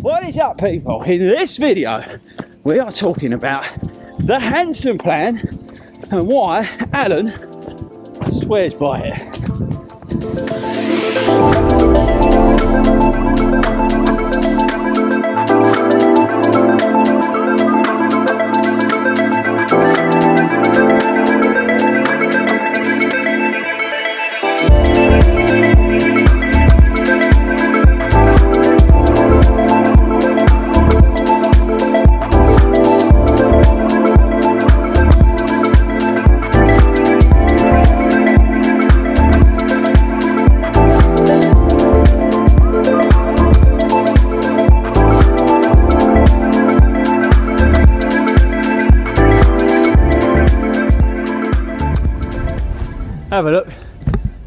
What is up, people? In this video, we are talking about the Hanson plan and why Alan swears by it. Have a look.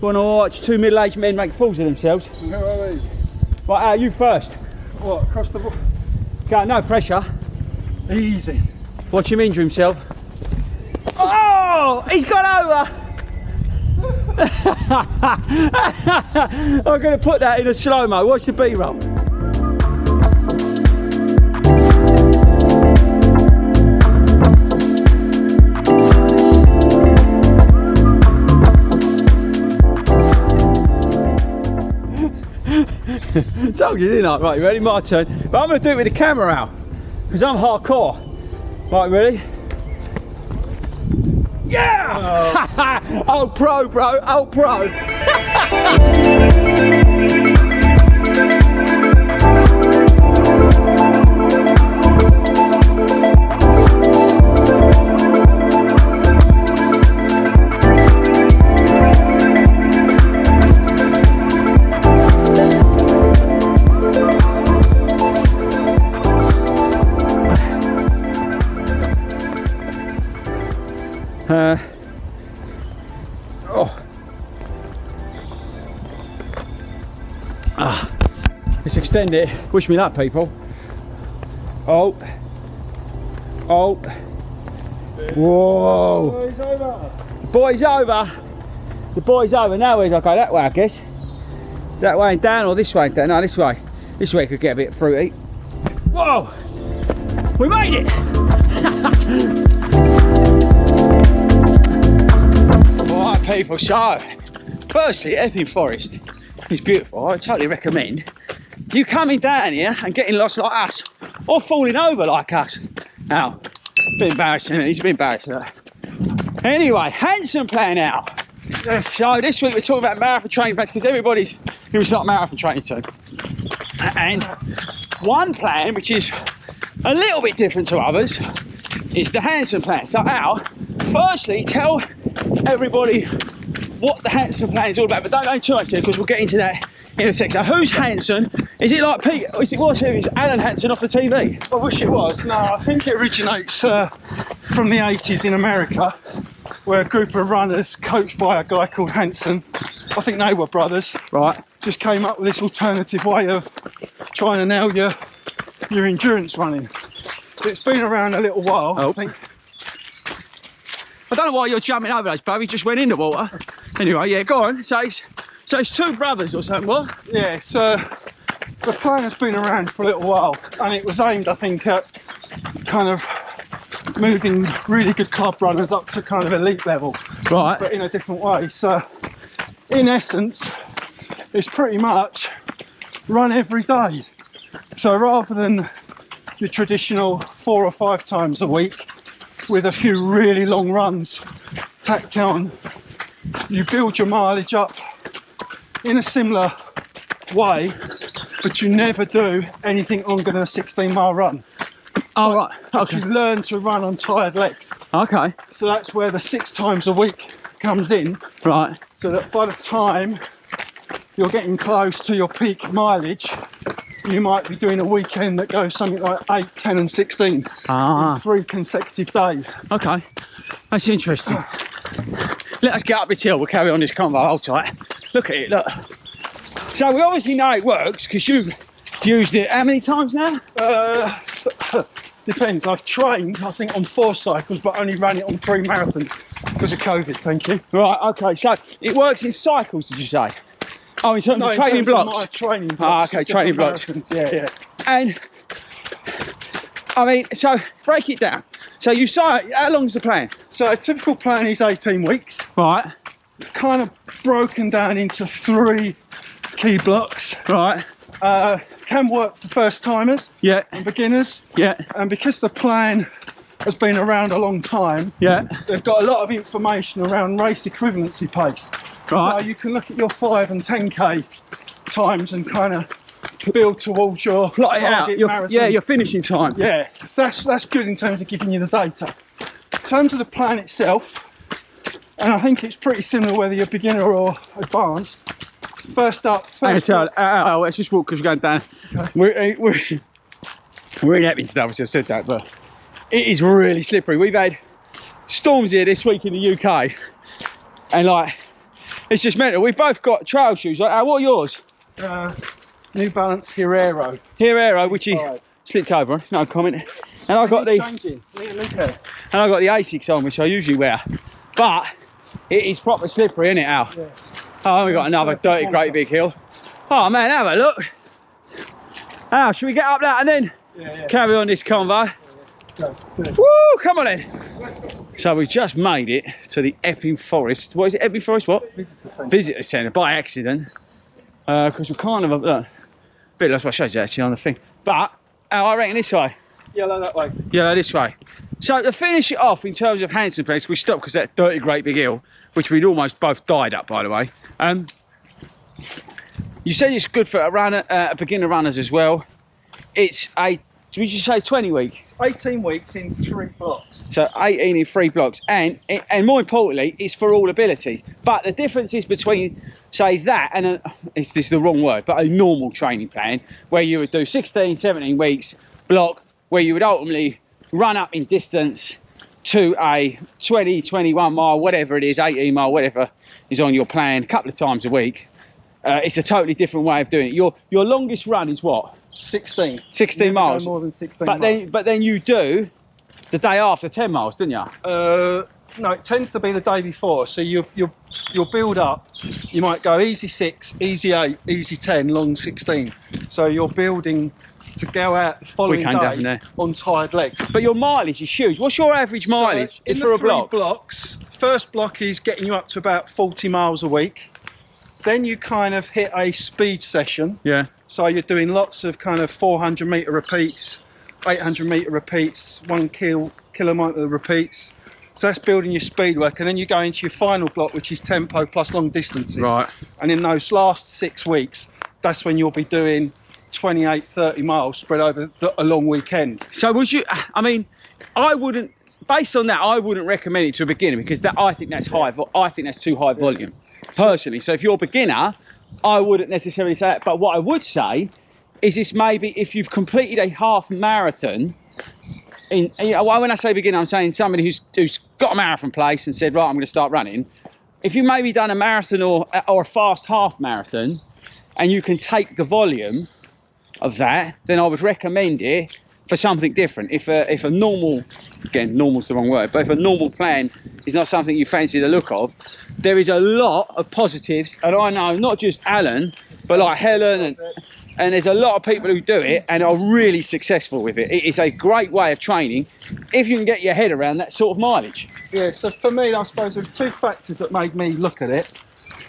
Want to watch two middle-aged men make fools of themselves? Who are we? Right, you first. What, across the board? Go, no pressure. Easy. Watch him injure himself. Oh, he's gone over. I'm going to put that in a slow-mo. Watch the B-roll. Told you, didn't I? Right, you ready? My turn. But I'm going to do it with the camera out because I'm hardcore. Right, ready? Yeah! Oh. Old pro, bro. Old pro. Let's extend it. Wish me luck, people. Oh. Oh. Whoa. Boy's over. The boy's over. The boy's over. Now where's I go? That way, I guess. That way and down, or this way and down? No, this way. This way could get a bit fruity. Whoa. We made it. Alright, people, so firstly, Epping Forest is beautiful. I totally recommend you coming down here and getting lost like us, or falling over like us. Now, it's a bit embarrassing, it's a bit embarrassing. Anyway, Hanson plan out. Yes. So this week we're talking about marathon training plans because everybody's going to start marathon training soon. And one plan, which is a little bit different to others, is the Hanson plan. So Al, firstly, tell everybody what the Hanson plan is all about, but don't go too much there because we'll get into that in a sec. So who's Hanson? Is it like Pete? Is it Alan Hanson off the TV? I wish it was. No, I think it originates from the 80s in America, where a group of runners coached by a guy called Hanson, I think they were brothers, Right. just came up with this alternative way of trying to nail your endurance running. It's been around a little while, Oh. I think. I don't know why you're jumping over those, bro. You just went in the water. Anyway, yeah, go on. So it's two brothers or something, what? Yeah, so the plan has been around for a little while, and it was aimed, I think, at kind of moving really good club runners up to kind of elite level, Right. but in a different way. So in essence, it's pretty much run every day. So rather than your traditional 4 or 5 times a week with a few really long runs tacked on, you build your mileage up in a similar way, but you never do anything longer than a 16-mile run. Oh, right. But Okay. you learn to run on tired legs. Okay. So that's where the 6 times a week comes in, Right. so that by the time you're getting close to your peak mileage, you might be doing a weekend that goes something like 8, 10 and 16 Ah. in 3 consecutive days. Okay. That's interesting. Let us get up this hill. We'll carry on this convo. Hold tight. Look at it. Look. So we obviously know it works because you've used it how many times now? Depends. I've trained, I think, on 4 cycles, but only ran it on 3 marathons because of COVID. Thank you. Right. Okay. So it works in cycles, did you say? Oh, in terms of training in terms of blocks. my training blocks. Ah, okay, training blocks. Marathons. Yeah, yeah. And I mean, so break it down. So you say, how long's the plan? So a typical plan is 18 weeks. Right. Kind of broken down into 3 key blocks. Right. Can work for first timers. Yeah. And beginners. Yeah. And because the plan has been around a long time, yeah, they've got a lot of information around race equivalency pace. Right. So you can look at your 5 and 10k times and kind of build towards your plot it out. marathon. Your finishing time. Yeah, so that's good in terms of giving you the data. In terms of the plan itself, and I think it's pretty similar whether you're beginner or advanced. First up, let's just walk because we're going down. Okay. We're in Epping today, obviously I said that, but it is really slippery. We've had storms here this week in the UK, and like, it's just mental. We've both got trail shoes. Like, what are yours? New Balance Herrero, which he slipped over, no comment. And I got the Asics on, which I usually wear. But it is proper slippery, isn't it, Al? Yeah. Oh, we got another dirty, great big hill. Oh man, have a look. Al, should we get up that and then carry on this convo? Woo, come on then. So we just made it to the Epping Forest. What is it, Epping Forest what? Visitor Centre by accident. Because we're kind of a bit, that's what I showed you actually on the thing. But, I reckon this way. Yellow that way. Yellow this way. So to finish it off in terms of Hanson place, we stopped because that dirty great big hill, which we'd almost both died up by the way. You said it's good for a runner, beginner runners as well. It's did you say 20 weeks? 18 weeks in 3 blocks. So 18 in 3 blocks, and more importantly, it's for all abilities. But the difference is between, say, that and this is the wrong word, but a normal training plan where you would do 16, 17 weeks block, where you would ultimately run up in distance to a 20, 21 mile, whatever it is, 18 mile, whatever is on your plan, a couple of times a week. It's a totally different way of doing it. Your longest run is what? 16 miles. More than 16 miles. But then you do the day after 10 miles, didn't you? No, it tends to be the day before. So you'll build up. You might go easy 6, easy 8, easy 10, long 16. So you're building to go out the following day on tired legs. But your mileage is huge. What's your average mileage for a block? 3 blocks, first block is getting you up to about 40 miles a week. Then you kind of hit a speed session. Yeah. So you're doing lots of kind of 400 metre repeats, 800 metre repeats, 1 kilometre repeats. So that's building your speed work. And then you go into your final block, which is tempo plus long distances. Right. And in those last 6 weeks, that's when you'll be doing 28, 30 miles spread over a long weekend. So would you, I mean, I wouldn't, based on that, I wouldn't recommend it to a beginner because I think that's I think that's too high volume. Personally, so if you're a beginner, I wouldn't necessarily say that. But what I would say is this: maybe if you've completed a half marathon, when I say beginner, I'm saying somebody who's got a marathon place and said, right, I'm going to start running. If you maybe done a marathon or a fast half marathon, and you can take the volume of that, then I would recommend it for something different. If a normal, again, normal's the wrong word, but if a normal plan is not something you fancy the look of, there is a lot of positives, and I know not just Alan, but like Helen, and there's a lot of people who do it and are really successful with it. It is a great way of training if you can get your head around that sort of mileage. Yeah, so for me, I suppose there are 2 factors that made me look at it.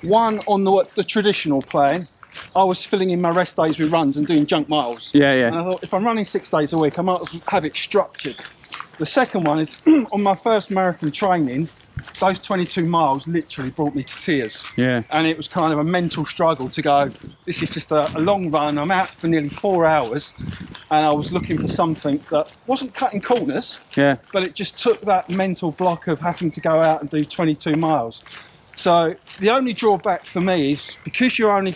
One, on the traditional plan, I was filling in my rest days with runs and doing junk miles. Yeah, yeah. And I thought, if I'm running 6 days a week, I might as well have it structured. The second one is, on my first marathon training, those 22 miles literally brought me to tears. Yeah. And it was kind of a mental struggle to go, this is just a long run, I'm out for nearly 4 hours, and I was looking for something that wasn't cutting corners, but it just took that mental block of having to go out and do 22 miles. So the only drawback for me is because you're only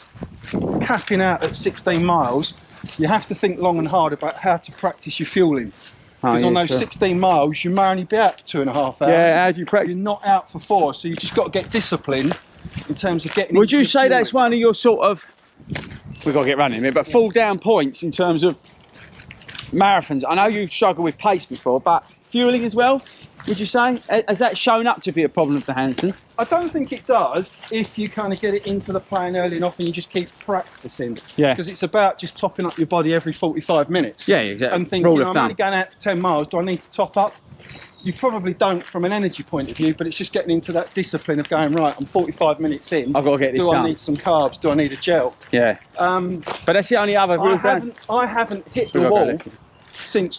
capping out at 16 miles, you have to think long and hard about how to practice your fueling. Because on those 16 miles, you may only be out for 2.5 hours. Yeah, how do you practice? You're not out for 4, so you've just got to get disciplined in terms of getting. Would you say that's one of your sort of, we've got to get running here, but fall down points in terms of marathons? I know you've struggled with pace before, but fueling as well? would you say? Has that shown up to be a problem for Hanson? I don't think it does if you kind of get it into the plan early enough and you just keep practicing. Yeah. Because it's about just topping up your body every 45 minutes. Yeah, exactly. And thinking, Rule you of know, I'm thumb. only going out for 10 miles, do I need to top up? You probably don't from an energy point of view, but it's just getting into that discipline of going, right, I'm 45 minutes in. I've got to get this done. done. Do I need some carbs? Do I need a gel? Yeah. But that's the only other real I haven't hit the wall since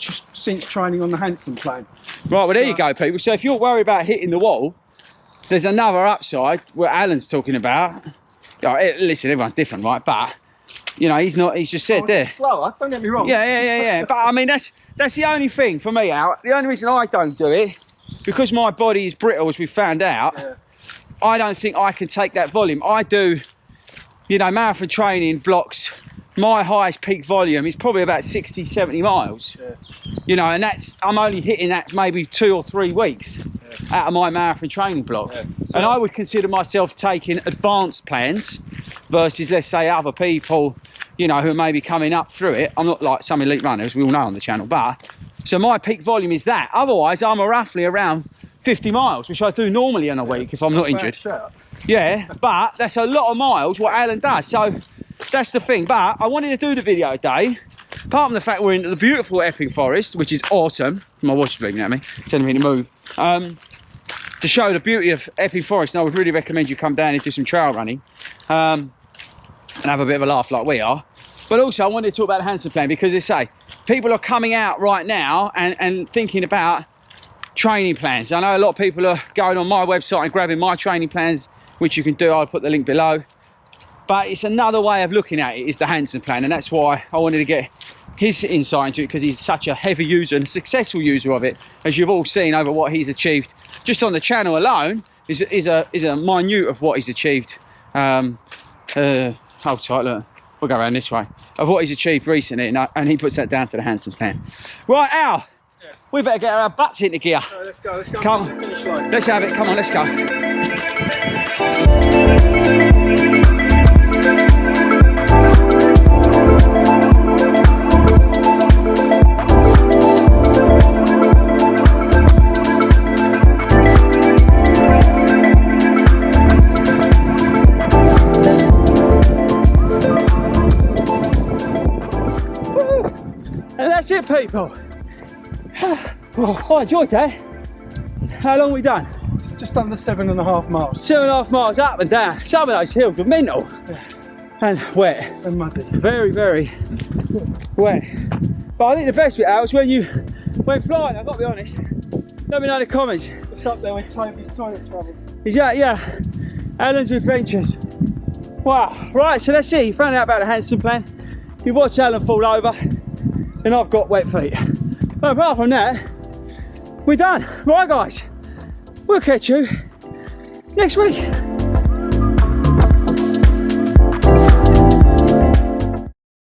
training on the Hanson plan. Right, well there you go, people. So if you're worried about hitting the wall, there's another upside what Alan's talking about. Listen, everyone's different, right? But you know, he's just said there. Slower, don't get me wrong. Yeah. But I mean, that's the only thing for me, Al. The only reason I don't do it, because my body is brittle, as we found out. Yeah. I don't think I can take that volume. I do, you know, marathon training blocks. My highest peak volume is probably about 60, 70 miles. Yeah. You know, and I'm only hitting that maybe 2 or 3 weeks out of my marathon training block. Yeah. And I would consider myself taking advanced plans versus, let's say, other people, you know, who are maybe coming up through it. I'm not like some elite runners, we all know on the channel, but so my peak volume is that. Otherwise, I'm roughly around 50 miles, which I do normally in a week if I'm not injured. Yeah, but that's a lot of miles what Alan does. So that's the thing. But I wanted to do the video today, apart from the fact we're in the beautiful Epping Forest, which is awesome. My watch is bleeding at me, telling me to move. To show the beauty of Epping Forest, and I would really recommend you come down and do some trail running and have a bit of a laugh like we are. But also I wanted to talk about the Hanson plan because they say people are coming out right now and thinking about training plans. I know a lot of people are going on my website and grabbing my training plans, which you can do. I'll put the link below. But it's another way of looking at it, is the Hanson plan, and that's why I wanted to get his insight into it, because he's such a heavy user and a successful user of it, as you've all seen over what he's achieved just on the channel alone. Is a minute of what he's achieved. Hold tight, look. We'll go around this way. Of what he's achieved recently, and he puts that down to the Hanson plan. Right, Al. Yes. We better get our butts into gear. Let's go. Come on. Let's have it. Come on, let's go. And that's it, people. I enjoyed that. How long have we done? It's just under 7.5 miles. 7.5 miles up and down. Some of those hills were mental. Yeah. And wet. And muddy. Very, very wet. But I think the best bit out was when you went flying, I've got to be honest. Let me know in the comments. It's up there with Toby's toilet trouble. Yeah. Alan's adventures. Wow. Right, so that's it. You found out about the Hanson plan. You watched Alan fall over. And I've got wet feet. But apart from that, we're done. Right, guys. We'll catch you next week.